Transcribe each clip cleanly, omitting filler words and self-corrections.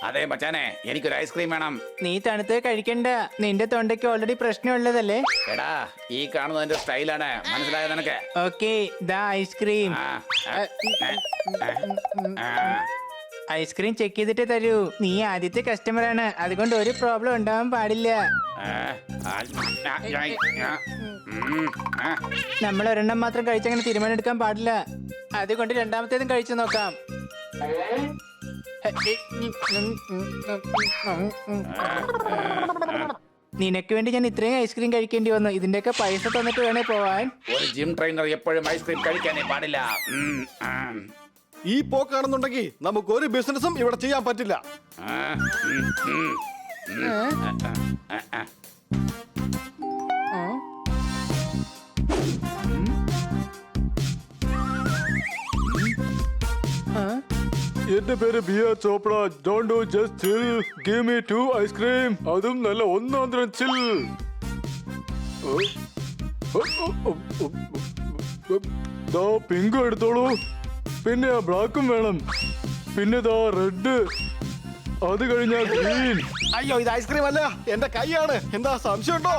അതെ മച്ചാനെ, എനിക്കൊരു ഐസ്ക്രീം വേണം. നീ തണുത്ത് കഴിക്കണ്ട, നിന്റെ തൊണ്ടയ്ക്ക് ഓൾറെഡി പ്രശ്നമുള്ളതല്ലേ. എടാ, ഈ കാണുന്നത് എന്റെ സ്റ്റൈലാണ്, മനസ്സിലായോ നിനക്ക്? ഓക്കെ, ദാ ഐസ്ക്രീം. ഐസ്ക്രീം ചെക്ക് ചെയ്തിട്ട് തരൂ. നീ ആദ്യത്തെ കസ്റ്റമർ ആണ്, അതുകൊണ്ട് ഒരു പ്രോബ്ലം ഉണ്ടാവാൻ പാടില്ല. നമ്മൾ ഒരെണ്ണം മാത്രം കഴിച്ചങ്ങനെ തീരുമാനം എടുക്കാൻ പാടില്ല. അതുകൊണ്ട് രണ്ടാമത്തേതും കഴിച്ചു നോക്കാം. നിനക്ക് വേണ്ടി ഞാൻ ഇത്രയും ഐസ്ക്രീം കഴിക്കേണ്ടി വന്നു. ഇതിന്റെയൊക്കെ പൈസ തന്നിട്ട് വേണേ പോവാൻ. ഒരു ജിം ട്രെയിനർ എപ്പോഴും ഐസ്ക്രീം കഴിക്കാനേ പാടില്ല. ഈ പോക്കാണെന്നുണ്ടെങ്കിൽ നമുക്ക് ഒരു ബിസിനസ്സും ഇവിടെ ചെയ്യാൻ പറ്റില്ല. എന്റെ പേര് Bia Chopra. Don't do just chill, give me 2 ice cream, അതും നല്ല ഒന്നാന്തരം ചിൽ. ദാ പിങ്കും എടുത്തോളൂ, പിന്നെ ആ ബ്ലാക്കും വേണം, പിന്നെ ദാ റെഡ്, അത് കഴിഞ്ഞാൽ ഗ്രീൻ. അയ്യോ, ഇത് ഐസ്ക്രീം അല്ല, എന്റെ കൈയാണ്. എന്താ സംശയമുണ്ടോ?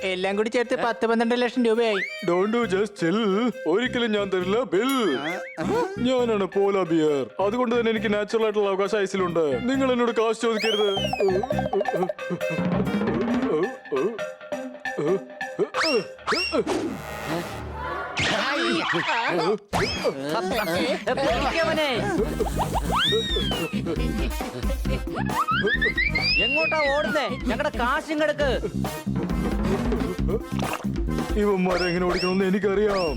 എല്ലാം കൂടി ചേർത്ത് 10-12 ലക്ഷം രൂപയായി. ഡോണ്ട് ഡു ജസ്റ്റ് ചിൽ. ഒരിക്കലും ഞാൻ തരില്ല ബിൽ. ഞാനാണ് പോല ബിയർ, അതുകൊണ്ട് തന്നെ എനിക്ക് നാച്ചുറൽ ആയിട്ടുള്ള അവകാശം ഐസിലുണ്ട്. നിങ്ങൾ എന്നോട് കാശ് ചോദിക്കരുത്. എങ്ങോട്ടാ ഓടുന്നേ? ഞങ്ങളുടെ കാശും കിടക്ക്. ഇവന്മാരെ എങ്ങനെ ഓടിക്കണമെന്ന് എനിക്കറിയാം.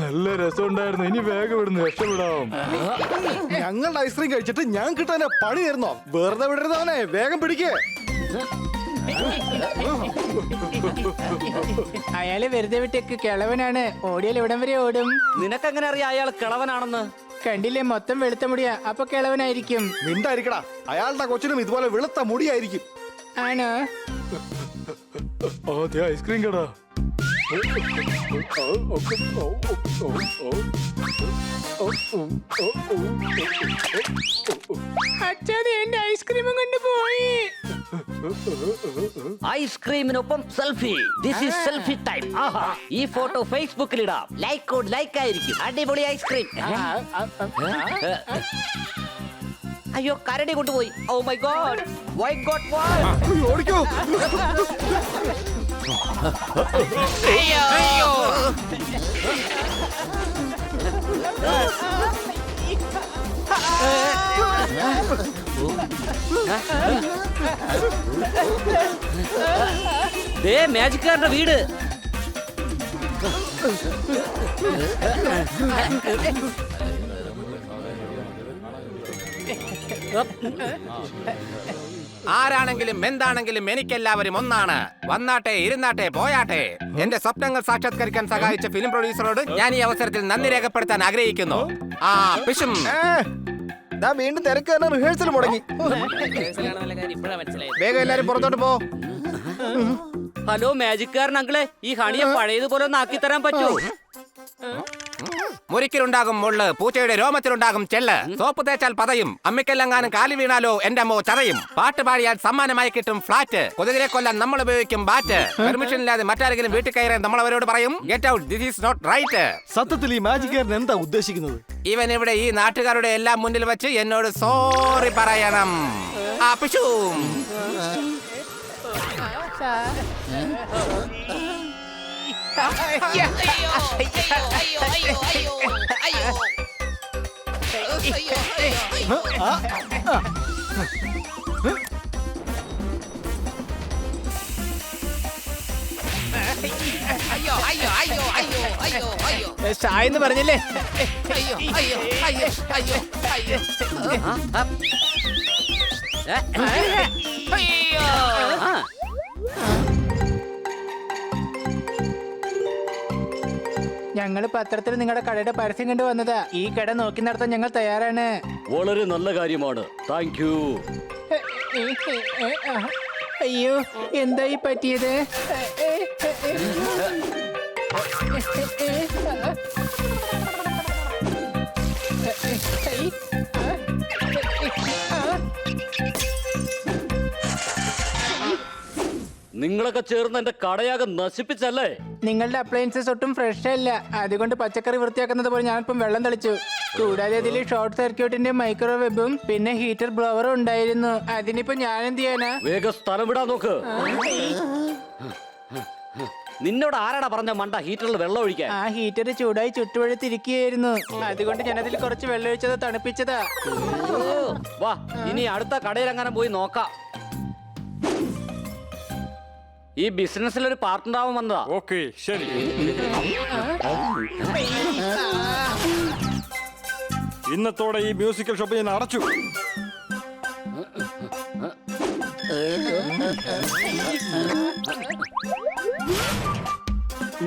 നല്ല രസമുണ്ടായിരുന്നു. ഇനി വേഗം ഇവിടുന്ന് രക്ഷപ്പെടാം. ഞങ്ങളുടെ ഐസ്ക്രീം കഴിച്ചിട്ട് ഞാൻ കിട്ടാൻ പണി തരുന്നോ? വെറുതെ വിടരുന്നവനെ, വേഗം പിടിക്കേ. അയാളെ വെറുതെ വിട്ടേക്ക്, കിളവനാണ്. ഓടിയാൽ ഇവിടം വരെ ഓടും. നിനക്കെങ്ങനെ അറിയാം അയാൾ കിളവനാണെന്ന്? കണ്ടില്ലേ, മൊത്തം വെളുത്ത മുടിയാ, അപ്പൊ കിളവനായിരിക്കും. മിണ്ടായിരിക്കടാ, അയാളുടെ കൊച്ചിനും ഇതുപോലെ വെളുത്ത മുടിയായിരിക്കും. ആണോ? ആദ്യ ഐസ്ക്രീം കടാ. അച്ഛാതെ എന്റെ ഐസ്ക്രീമും കൊണ്ട് പോയി. ഐസ്ക്രീമിനൊപ്പം selfie. This is selfie time. ആഹാ, ഈ ഫോട്ടോ ഫേസ്ബുക്കിൽ ഇടാം. ലൈക്ക് ആയിരിക്കും. അടിപൊളി ഐസ്ക്രീം. അയ്യോ, കരടി കൊണ്ടുപോയി. Oh my god, why god വാൾ. ഓടിക്കോ. അയ്യോ. ദേ മാജിക്കാരന്റെ വീട്. ആരാണെങ്കിലും എന്താണെങ്കിലും എനിക്കെല്ലാവരും ഒന്നാണ്. വന്നാട്ടെ, ഇരുന്നാട്ടെ, പോയാട്ടെ. എന്റെ സ്വപ്നങ്ങൾ സാക്ഷാത്കരിക്കാൻ സഹായിച്ച ഫിലിം പ്രൊഡ്യൂസറോട് ഞാൻ ഈ അവസരത്തിൽ നന്ദി രേഖപ്പെടുത്താൻ ആഗ്രഹിക്കുന്നു. ആ പിഷും വീണ്ടും തിരക്ക് റിഹേഴ്സൽ മുടങ്ങി. വേഗം എല്ലാരും പുറത്തോട്ട് പോ. ഹലോ മാജിക്കാരൻ അങ്കിളെ, ഈ ഹണിയെ പഴയതുപോലെ ഒന്ന് ആക്കി തരാൻ പറ്റുമോ? മുരിക്കിലുണ്ടാകും മുള്ള്, പൂച്ചയുടെ രോമത്തിലുണ്ടാകും ചെള്ള്. സോപ്പ് തേച്ചാൽ പതയും, അമ്മിക്കെല്ലെങ്ങാനും കാലി വീണാലോ എന്റെ അമ്മോ ചതയും. പാട്ട് പാടിയാൽ സമ്മാനമായി കിട്ടും ഫ്ലാറ്റ്. കൊതുകിനെ കൊല്ലാൻ നമ്മൾ ഉപയോഗിക്കും ബാറ്റ്. പെർമിഷൻ ഇല്ലാതെ മറ്റാരെങ്കിലും വീട്ടിൽ കയറാൻ നമ്മൾ അവരോട് പറയും get out, this is not right. സത്യത്തിൽ ഈ മാജിക്കാരൻ എന്താ ഉദ്ദേശിക്കുന്നത്? ഇവൻ ഇവിടെ ഈ നാട്ടുകാരുടെ എല്ലാം മുന്നിൽ വെച്ച് എന്നോട് സോറി പറയണം. ആ പിഷു. ചായെന്ന് പറഞ്ഞില്ലേ? ഞങ്ങൾ പത്രത്തിൽ നിങ്ങളുടെ കടയുടെ പരസ്യം കണ്ടു വന്നതാ. ഈ കട നോക്കി നടത്താൻ ഞങ്ങൾ തയ്യാറാണ്. വളരെ നല്ല കാര്യമാണ്. Thank you. അയ്യോ, എന്തായി പറ്റിയത്? നിങ്ങളൊക്കെ ചേർന്ന് എന്റെ കടയാകെ നശിപ്പിച്ചല്ലേ? നിങ്ങളുടെ അപ്ലയൻസസ് ഒട്ടും ഫ്രഷ് അല്ല. അതുകൊണ്ട് പച്ചക്കറി വൃത്തിയാക്കുന്നത് പോലെ ഞാനിപ്പം വെള്ളം തളിച്ചു. കൂടാതെ ഇതിൽ ഷോർട്ട് സർക്യൂട്ടിന്റെ മൈക്രോവേവും പിന്നെ ഹീറ്റർ ബ്ലോവറും ഉണ്ടായിരുന്നു. അതിനിപ്പോ ഞാൻ എന്ത് ചെയ്യാനാ? വേഗം സ്ഥലം വിടാൻ നോക്ക്. നിന്നോട് ആരാടാ പറഞ്ഞ മണ്ട ഹീറ്ററിൽ വെള്ളം ഒഴിക്കാൻ? ആ ഹീറ്റർ ചൂടായി ചുട്ടുപഴുത്തിരിക്കുകയായിരുന്നു. അതുകൊണ്ട് ഞാൻ അതിൽ കുറച്ച് വെള്ളം ഒഴിച്ചത് തണുപ്പിച്ചതാ. വാ, ഇനി അടുത്ത കടയിലെങ്ങാനും പോയി നോക്കാം. ഈ ബിസിനസ്സിൽ ഒരു പാർട്ട്ണർ ആവാൻ വന്നതാ. ഓക്കെ, ശരി. ഇന്നത്തോടെ ഈ മ്യൂസിക്കൽ ഷോപ്പ് ഞാൻ അടച്ചു.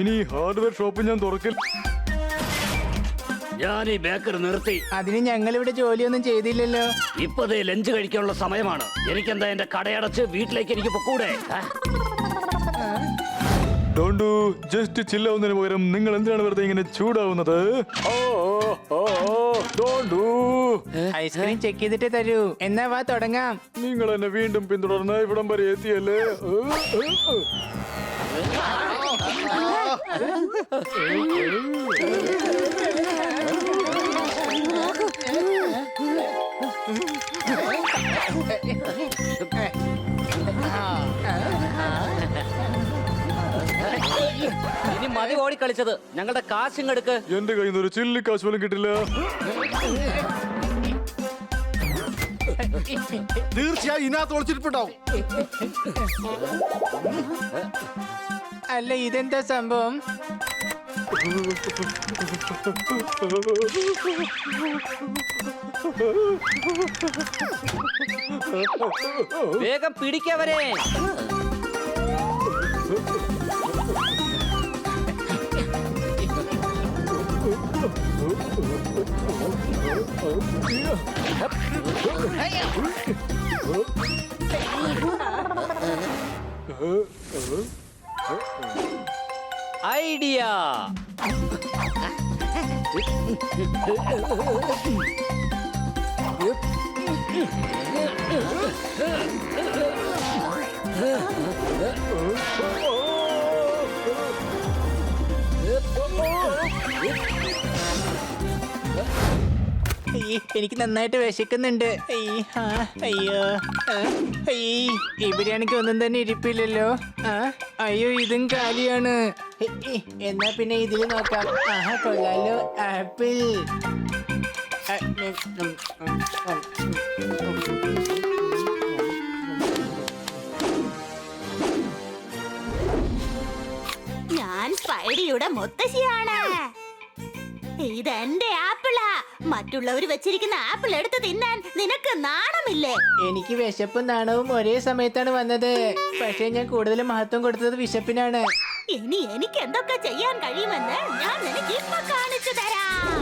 ഇനി ഹാർഡ്വെയർ ഷോപ്പ് ഞാൻ തുറക്കില്ല. ഞാൻ ഈ ബേക്കറി നിർത്തി. അതിന് ഞങ്ങൾ ഇവിടെ ജോലിയൊന്നും ചെയ്തില്ലല്ലോ. ഇപ്പതേ ലഞ്ച് കഴിക്കാനുള്ള സമയമാണ്. എനിക്കെന്താ എന്റെ കടയടച്ച് വീട്ടിലേക്ക് എനിക്ക് പൊക്കൂടെ? ഡോണ്ട് ഡു, ജസ്റ്റ് ചില്ലാവുന്നതിന് പകരം നിങ്ങൾ എന്തിനാണ് വെറുതെ ഇങ്ങനെ ചൂടാവുന്നത്? ഐസ്ക്രീം ചെക്ക് ചെയ്തിട്ടേ തരൂ. എന്നാ വാ തുടങ്ങാം. നിങ്ങൾ എന്നെ വീണ്ടും പിന്തുടർന്ന് ഇവിടം വരെ എത്തിയല്ലേ? ഇനി മതി ഓടി കളിച്ചത്. ഞങ്ങളുടെ കാശിങ്ങെടുക്ക്. എന്റെ കയ്യിൽ നിന്ന് ഒരു ചില്ലി കാശ് പോലും കിട്ടില്ല. തീർച്ചയായും ഇതിനകത്ത് ഒളിച്ചിട്ടുണ്ടാവും. അല്ല, ഇതെന്താ സംഭവം? വേഗം പിടിക്കവരെ. ഐഡിയ. എനിക്ക് നന്നായിട്ട് വിശക്കുന്നുണ്ട്. അയ്യോ, ഇവിടെയാണെങ്കിൽ ഒന്നും തന്നെ ഇരിപ്പില്ലല്ലോ. അയ്യോ, ഇതും കാലിയാണ്. എന്നാ പിന്നെ ഇതിൽ നോക്കാം. കൊള്ളാലോ, ആപ്പിൾ. ഞാൻ സ്പൈഡിയുടെ മുത്തശ്ശിയാണ്. ഇതെന്റെ ആപ്പിളാ. മറ്റുള്ളവർ വെച്ചിരിക്കുന്ന ആപ്പിൾ എടുത്ത് തിന്നാൻ നിനക്ക് നാണമില്ലേ? എനിക്ക് വിശപ്പും നാണവും ഒരേ സമയത്താണ് വന്നത്. പക്ഷെ ഞാൻ കൂടുതൽ മഹത്വം കൊടുത്തത് വിശപ്പിനാണ്. ഇനി എനിക്ക് എന്തൊക്കെ ചെയ്യാൻ കഴിയുമെന്ന് ഞാൻ നിനക്ക് ഇപ്പൊ കാണിച്ചു തരാം.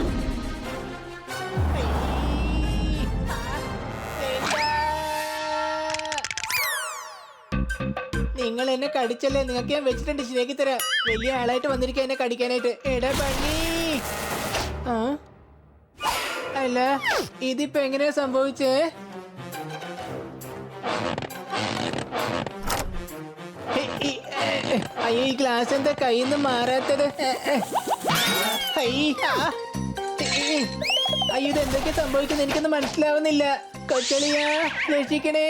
നിങ്ങൾ എന്നെ കടിച്ചല്ലേ? നിങ്ങൾക്ക് ഞാൻ വെച്ചിട്ടുണ്ട്, ശരിയാക്കി തരാം. വലിയ ആളായിട്ട് വന്നിരിക്കുക എന്നെ കടിക്കാനായിട്ട്. എടാ പണി. അല്ല, ഇതിപ്പോ എങ്ങനെയാ സംഭവിച്ചേ? അയ്യോ, ഈ ഗ്ലാസ് എന്താ കയ്യിൽ നിന്ന് മാറാത്തത്? അയ്യോ, ഇത് എന്തൊക്കെ സംഭവിക്കുന്നത് എനിക്കൊന്നും മനസ്സിലാവുന്നില്ല. കൊച്ചളിയാ, രക്ഷിക്കണേ.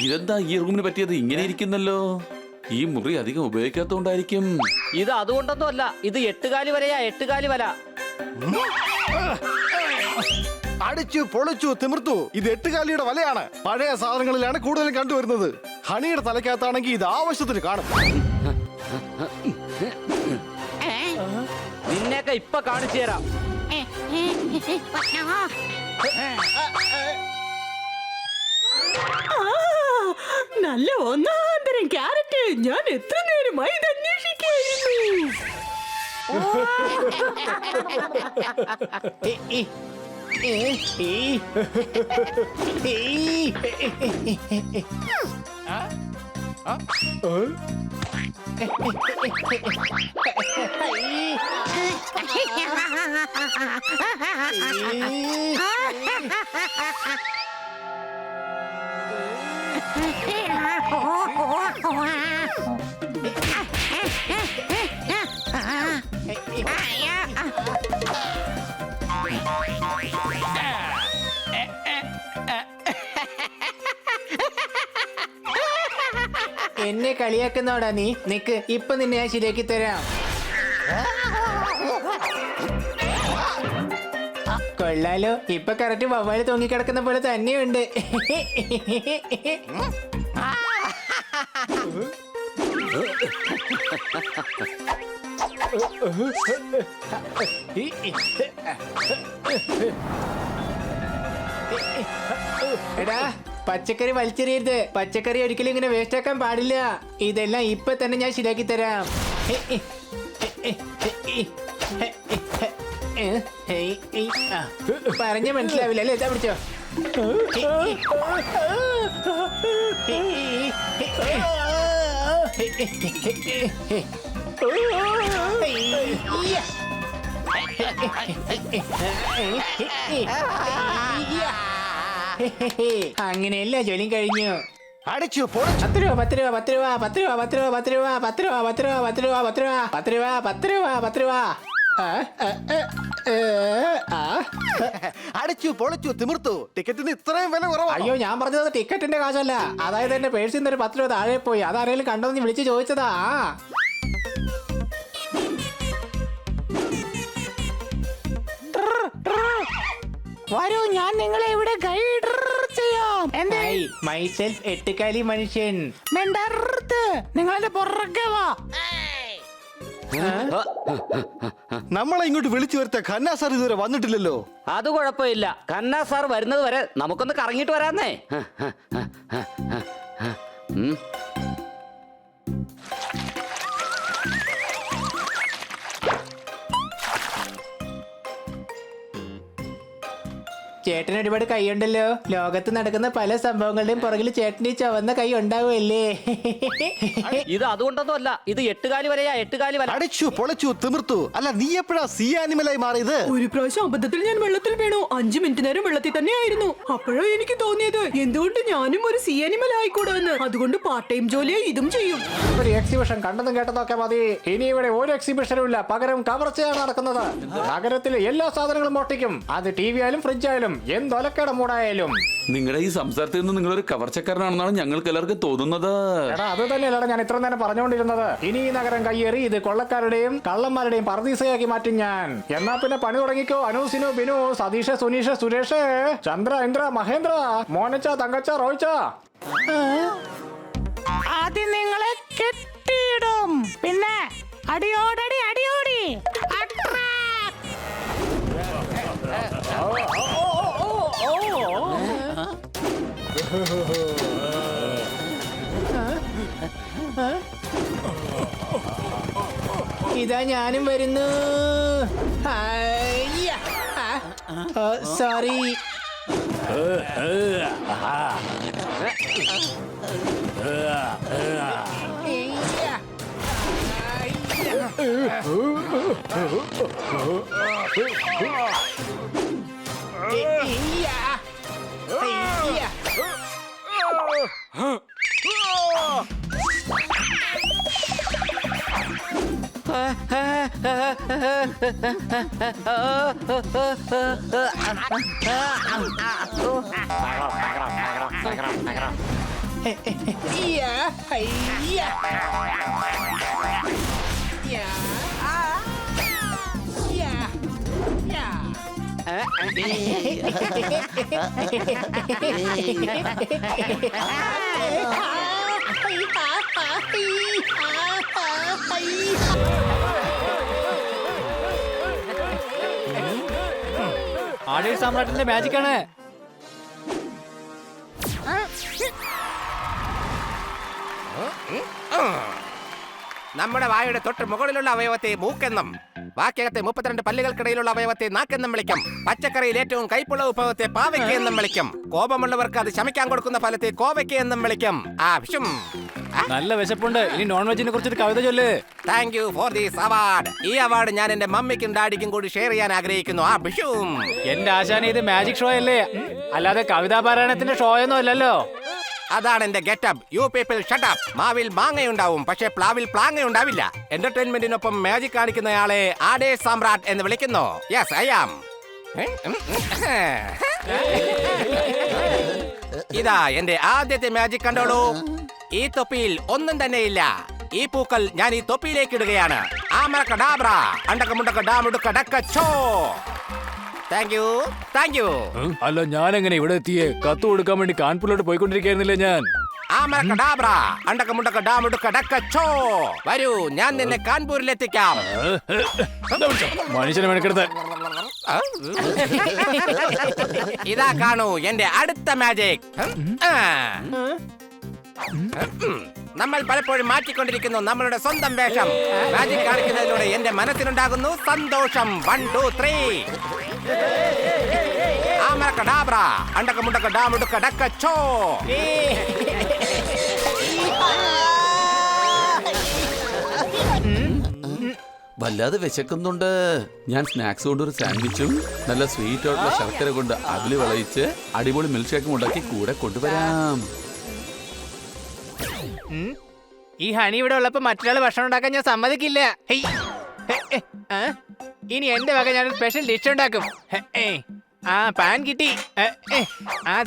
ഇതെന്താ ഈ റൂമിന് പറ്റിയത്? ഇങ്ങനെ ഇരിക്കുന്നല്ലോ. ഈ മുറി അധികം ഉപയോഗിക്കാത്തോണ്ടായിരിക്കും. ഇത് അതുകൊണ്ടൊന്നും അല്ല. ഇത് 8 കാലി വരെയാ. 8 കാലി വല. അടിച്ചു പൊളിച്ചു തിമിർത്തു. ഇത് 8 കാലിയുടെ വലയാണ്. പഴയ സാധനങ്ങളിലാണ് കൂടുതലും കണ്ടുവരുന്നത്. ഹണിയുടെ തലക്കകത്താണെങ്കിൽ ഇത് ആവശ്യത്തിന് കാണും. നിന്നെയൊക്കെ ഇപ്പൊ കാണിച്ചു തരാം. നല്ല ഒന്നാന്തരം ക്യാരറ്റ്. ഞാൻ എത്ര നേരമായി ഇത് അന്വേഷിക്കുന്നു. എന്നെ കളിയാക്കുന്നോടാ നീ? നിക്ക്, ഇപ്പൊ നിന്നെ ഞാൻ ശരിയാക്കി തരാം. കൊള്ളാലോ, ഇപ്പൊ കറക്റ്റ് വവ്വാല് തൂങ്ങിക്കിടക്കുന്ന പോലെ തന്നെയുണ്ട്. എടാ, പച്ചക്കറി വലിച്ചെറിയരുത്. പച്ചക്കറി ഒരിക്കലും ഇങ്ങനെ വേസ്റ്റ് ആക്കാൻ പാടില്ല. ഇതെല്ലാം ഇപ്പൊ തന്നെ ഞാൻ ശരിയാക്കി തരാം. പറഞ്ഞ മനസ്സിലാവില്ല അല്ലേ? ഇതാ പിടിച്ചോ. അങ്ങനെയല്ല, ജോലിയും കഴിഞ്ഞു. അടിച്ചു പൊളിച്ചു. 10 രൂപ 10 രൂപ 10 രൂപ 10 രൂപ 10 രൂപ 10 രൂപ 10 രൂപ 10 രൂപ 10 രൂപ 10 രൂപ 10 രൂപ 10 രൂപ 10 രൂപ. അടിച്ചു പൊളിച്ചു തിമിർത്തു. ടിക്കറ്റിന് ഇത്രയും വില കുറവാ. അയ്യോ, ഞാൻ പറഞ്ഞത് ടിക്കറ്റിന്റെ കാശല്ല. അതായത് എന്റെ പേഴ്സിൽ നിന്ന് ഒരു 10 രൂപ താഴെ പോയി. അതാരെങ്കിലും കണ്ടോന്ന് വിളിച്ച് ചോദിച്ചതാ. വരൂ, ഞാൻ നിങ്ങളെ ഇവിടെ ഗൈഡ് ചെയ്യാം. മൈസെൽഫ് എട്ടുകാലി മനുഷ്യൻ. നിങ്ങളെ പുറകെ വാ. നമ്മളെ ഇങ്ങോട്ട് വിളിച്ചു വരുത്ത ഖന്ന സാർ ഇതുവരെ വന്നിട്ടില്ലല്ലോ. അത് കുഴപ്പമില്ല, ഖന്ന സാർ വരുന്നത് വരെ നമുക്കൊന്ന് കറങ്ങിയിട്ട് വരാന്നേ. ചേട്ടന് ഒരുപാട് കൈയുണ്ടല്ലോ. ലോകത്ത് നടക്കുന്ന പല സംഭവങ്ങളുടെയും പുറകിൽ ചേട്ടന് ഈ ചുവന്ന കൈ ഉണ്ടാവുമല്ലേ? ഇത് അതുകൊണ്ടൊന്നും അല്ല, ഇത് 8 കാലി വരെയാ. 8 കാലി വരെ. അടിച്ചു പൊളിച്ചു തിമിർത്തു. അല്ല, നീ എപ്പോഴാ സീ ആനിമലായി മാറിയത്? ഒരു പ്രാവശ്യം അബദ്ധത്തിൽ ഞാൻ വെള്ളത്തിൽ വീണു. 5 മിനിറ്റ് നേരം വെള്ളത്തിൽ തന്നെയായിരുന്നു. അപ്പോഴാ എനിക്ക് തോന്നിയത് എന്തുകൊണ്ട് ഞാനും ഒരു സീ ആനിമൽ ആയിക്കൂടാന്ന്. അതുകൊണ്ട് പാർട്ട് ടൈം ജോലിയായി ഇതും ചെയ്യും. ഒരു എക്സിബിഷൻ കണ്ടതും കേട്ടതൊക്കെ മതി. ഇനി ഇവിടെ ഒരു എക്സിബിഷനും ഇല്ല, പകരം കവർച്ചയാണ് നടക്കുന്നത്. നഗരത്തിലെ എല്ലാ സാധനങ്ങളും മോഷ്ടിക്കും. അത് ടി വി ആയാലും ഫ്രിഡ്ജ് ആയാലും എന്തൊലക്കട മൂടായാലും. നിങ്ങളുടെ ഈ സംസാരത്തിൽ നിന്ന് നിങ്ങളൊരു കവർച്ചക്കാരനാണെന്നാണ് ഞങ്ങൾക്ക് എല്ലാവർക്കും തോന്നുന്നത്. എടാ, അത് തന്നെയല്ലടാ ഞാൻ ഇത്ര നേരം പറഞ്ഞുകൊണ്ടിരുന്നത്. ഇനി ഈ നഗരം കയ്യേറി ഇത് കൊള്ളക്കാരുടെയും കള്ളന്മാരുടെയും പർദീസയാക്കി മാറ്റും ഞാൻ. എന്നാ പിന്നെ പണി തുടങ്ങിക്കോ. അനു, സിനു, ബിനു, സതീഷ്, സുനീഷ്, സുരേഷ്, ചന്ദ്ര, ഇന്ദ്ര, മഹേന്ദ്ര, മോനച്ച, തങ്കച്ച, റോയിച്ച. ആദ്യം നിങ്ങളെ കെട്ടിയിടും, പിന്നെ അടിയോടടി അടിയോടി. ഇതാ ഞാനും വരുന്നു. സോറി. ആടിയ സാമ്രാട്ടിന്റെ മാജിക്കാണ്. നമ്മുടെ വായുടെ തൊട്ട് മുകളിലുള്ള അവയവത്തെ മൂക്കെന്നും ബാക്കിയകത്തെ 32 പല്ലുകൾക്കിടയിലുള്ള അവയവത്തെ നാക്കെന്നും വിളിക്കും. പച്ചക്കറിയിൽ ഏറ്റവും കൈപ്പുള്ള വിഭവത്തെ പാവയ്ക്ക എന്നും വിളിക്കും. കോപമുള്ളവർക്ക് അത് ശമിക്കാൻ കൊടുക്കുന്ന ഫലത്തെ കോവയ്ക്ക എന്നും വിളിക്കും. നല്ല വിശപ്പുണ്ട്. ഇനി നോൺ വെജിനെ കുറിച്ചൊരു കവിത ചൊല്ല്. Thank you for this award. ഈ അവാർഡ് ഞാൻ എന്റെ മമ്മിക്കും ഡാഡിക്കും കൂടി ഷെയർ ചെയ്യാൻ ആഗ്രഹിക്കുന്നു. എന്റെ ആശാനെ ഇത് മാജിക് ഷോ അല്ലേ, അല്ലാതെ കവിതാ പാരായണത്തിന്റെ ഷോ ഒന്നും അല്ലല്ലോ. അതാണ് എന്റെ getup. You people shut up. മാവിൽ മാങ്ങയുണ്ടാവും, പക്ഷെ പ്ലാവിൽ പ്ലാങ്ങയുണ്ടാവില്ല. എന്റർടൈൻമെന്റിനൊപ്പം മാജിക് കാണിക്കുന്നയാളെ ആടേ സാമ്രാട്ട് എന്ന് വിളിക്കുന്നു. Yes I am. ഇതാ എന്റെ ആദ്യത്തെ മാജിക് കണ്ടോളൂ. ഈ തൊപ്പിയിൽ ഒന്നും തന്നെയില്ല. ഈ പൂക്കൾ ഞാൻ ഈ തൊപ്പിയിലേക്ക് ഇടുകയാണ്. ആമറക്കഡാബ്ര അണ്ടക്കമുണ്ടക്കഡാമുടുക്കടക്കച്ചോ. Thank you, thank you. അല്ല, ഞാൻ എങ്ങനെ ഇവിടെ എത്തിയേ? കത്ത് കൊടുക്കാൻ വേണ്ടി കാൺപൂരിലോട്ട് പോയിക്കൊണ്ടിരിക്കുകയായിരുന്നില്ലേ ഞാൻ. ആമറക്കഡാബ്ര അണ്ടക്കമുണ്ടക്കഡാമുടുക്കടക്കച്ചോ. വരൂ, ഞാൻ നിന്നെ കാൺപൂരിലെത്തിക്കാം. മനുഷ്യനെ മെനക്കെടുത്ത്. ഇതാ കാണൂ എന്റെ അടുത്ത മാജിക്. നമ്മൾ പലപ്പോഴും മാറ്റിക്കൊണ്ടിരിക്കുന്നു നമ്മളുടെ സ്വന്തം വേഷം. മാജിക് കാണിക്കുന്നതിലൂടെ എന്റെ മനസ്സിലുണ്ടാകുന്നു സന്തോഷം. 1 2 3. ആമറക്കഡാബ്ര അണ്ടക്കമുണ്ടക്കഡാമുടുക്കടക്കച്ചോ. വല്ലാതെ വിശക്കുന്നുണ്ട്. ഞാൻ സ്നാക്സ് കൊണ്ട് ഒരു സാൻഡ്വിച്ചും നല്ല സ്വീറ്റ് ആയിട്ടുള്ള ശർക്കര കൊണ്ട് അവില് വിളയിച്ച് അടിപൊളി മിൽക്ക് ഷേക്കും ഉണ്ടാക്കി കൂടെ കൊണ്ടുവരാം. ഈ ഹണി ഇവിടെ ഉള്ളപ്പോ മറ്റൊരാൾ ഭക്ഷണം ഉണ്ടാക്കാൻ ഞാൻ സമ്മതിക്കില്ല. ഇനി എന്റെ വക ഞാൻ സ്പെഷ്യൽ ഡിഷ് ഉണ്ടാക്കും. ആ പാൻ കിട്ടി.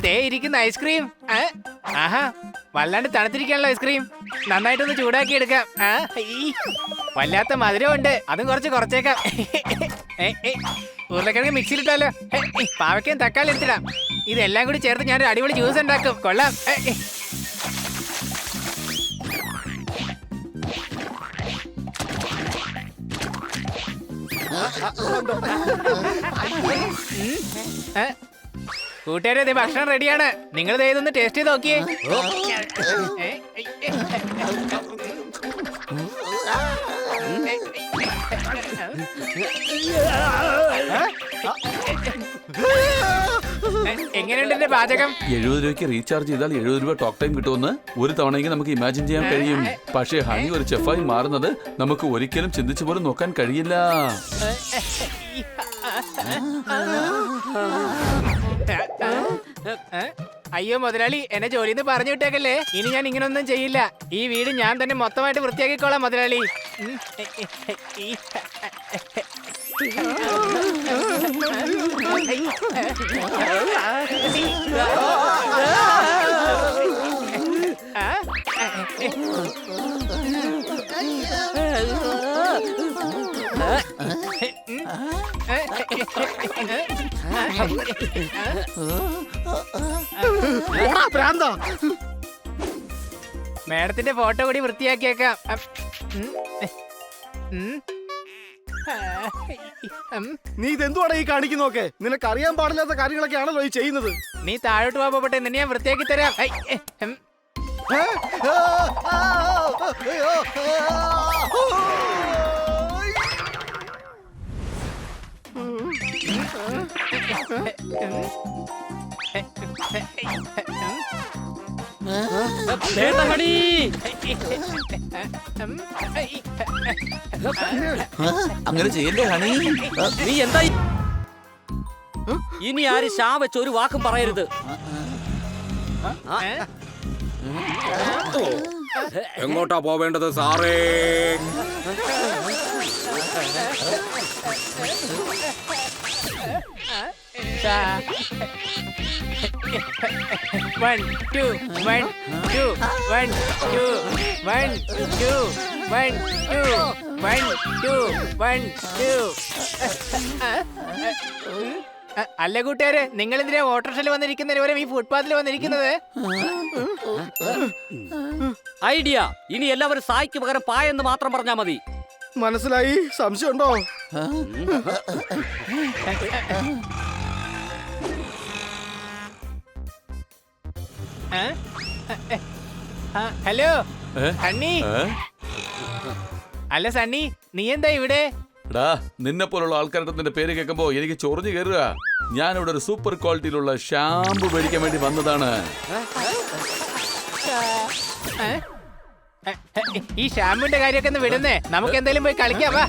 ദേ ഇരിക്കുന്ന ഐസ്ക്രീം. ആഹാ, വല്ലാണ്ട് തണുത്തിരിക്കാനുള്ള ഐസ്ക്രീം. നന്നായിട്ടൊന്ന് ചൂടാക്കി എടുക്കാം. വല്ലാത്ത മധുരമുണ്ട്, അതും കുറച്ചേക്കാം. ഉരുളക്കിഴങ്ങ് മിക്സിയിലിട്ടാലോ? പാവയ്ക്കയും തക്കാളി എടുത്തിടാം. ഇതെല്ലാം കൂടി ചേർത്ത് ഞാനൊരു അടിപൊളി ജ്യൂസ് ഉണ്ടാക്കും. കൊള്ളാം. കൂട്ടുകാരെ, ഭക്ഷണം റെഡിയാണ്. നിങ്ങൾ ഇതൊന്ന് ടേസ്റ്റ് ചെയ്ത് നോക്കിയേ. എങ്ങനെയുണ്ട് എന്റെ പാചകം? 70 രൂപയ്ക്ക് റീചാർജ് ചെയ്താൽ 70 രൂപ ടോക്ക് ടൈം കിട്ടുമെന്ന് ഒരു തവണയെങ്കിൽ നമുക്ക് ഇമാജിൻ ചെയ്യാൻ കഴിയും. പക്ഷേ ഹണി ഒരു ചെഫായി മാറുന്നത് നമുക്ക് ഒരിക്കലും ചിന്തിച്ചു പോലും നോക്കാൻ കഴിയില്ല. അയ്യോ മുതലാളി, എന്നെ ജോലിന്ന് പറഞ്ഞു വിട്ടേക്കല്ലേ. ഇനി ഞാൻ ഇങ്ങനൊന്നും ചെയ്യില്ല. ഈ വീട് ഞാൻ തന്നെ മൊത്തമായിട്ട് വൃത്തിയാക്കിക്കോളാം മുതലാളി. മാഡത്തിന്റെ ഫോട്ടോ കൂടി വൃത്തിയാക്കിയേക്കാം. നീ ഇതെന്തുവാണ് ഈ കാണിക്കുന്നൊക്കെ? നിനക്ക് അറിയാൻ പാടില്ലാത്ത കാര്യങ്ങളൊക്കെയാണല്ലോ ഈ ചെയ്യുന്നത്. നീ താഴോട്ട് പോകട്ടെ, നിന്നെ ഞാൻ വൃത്തിയാക്കി തരാം. അങ്ങനെ ചെയ്യല്ലേ ഹണി. നീ എന്താ ഇനി ആര് ഷാ വെച്ച് ഒരു വാക്കും പറയരുത്. എങ്ങോട്ടാ പോവേണ്ടത് സാറേ? അല്ല കൂട്ടുകാരെ, നിങ്ങൾ എന്തിനാ ഓട്ടോറിക്ഷയിൽ വന്നിരിക്കുന്നതിന് പകരം ഈ ഫുട്പാത്തിൽ വന്നിരിക്കുന്നത്? ഐഡിയ. ഇനി എല്ലാവരും സായിക്ക് പകരം പായെന്ന് മാത്രം പറഞ്ഞാ മതി. മനസ്സിലായി. സംശയമുണ്ടോ? ഹലോ സണ്ണി. അല്ല സണ്ണി, നീ എന്താ ഇവിടെ? എടാ നിന്നെ പോലുള്ള ആൾക്കാരുടെ നിന്റെ പേര് കേൾക്കുമ്പോ എനിക്ക് ചൊറിഞ്ഞു കയറുക. ഞാനിവിടെ ഒരു സൂപ്പർ ക്വാളിറ്റിയിലുള്ള ഷാമ്പു മേടിക്കാൻ വേണ്ടി വന്നതാണ്. ഈ ഷാമ്പുവിന്റെ കാര്യമൊക്കെ ഒന്ന് വിടുന്നേ, നമുക്ക് എന്തായാലും പോയി കളിക്കാം. വാ.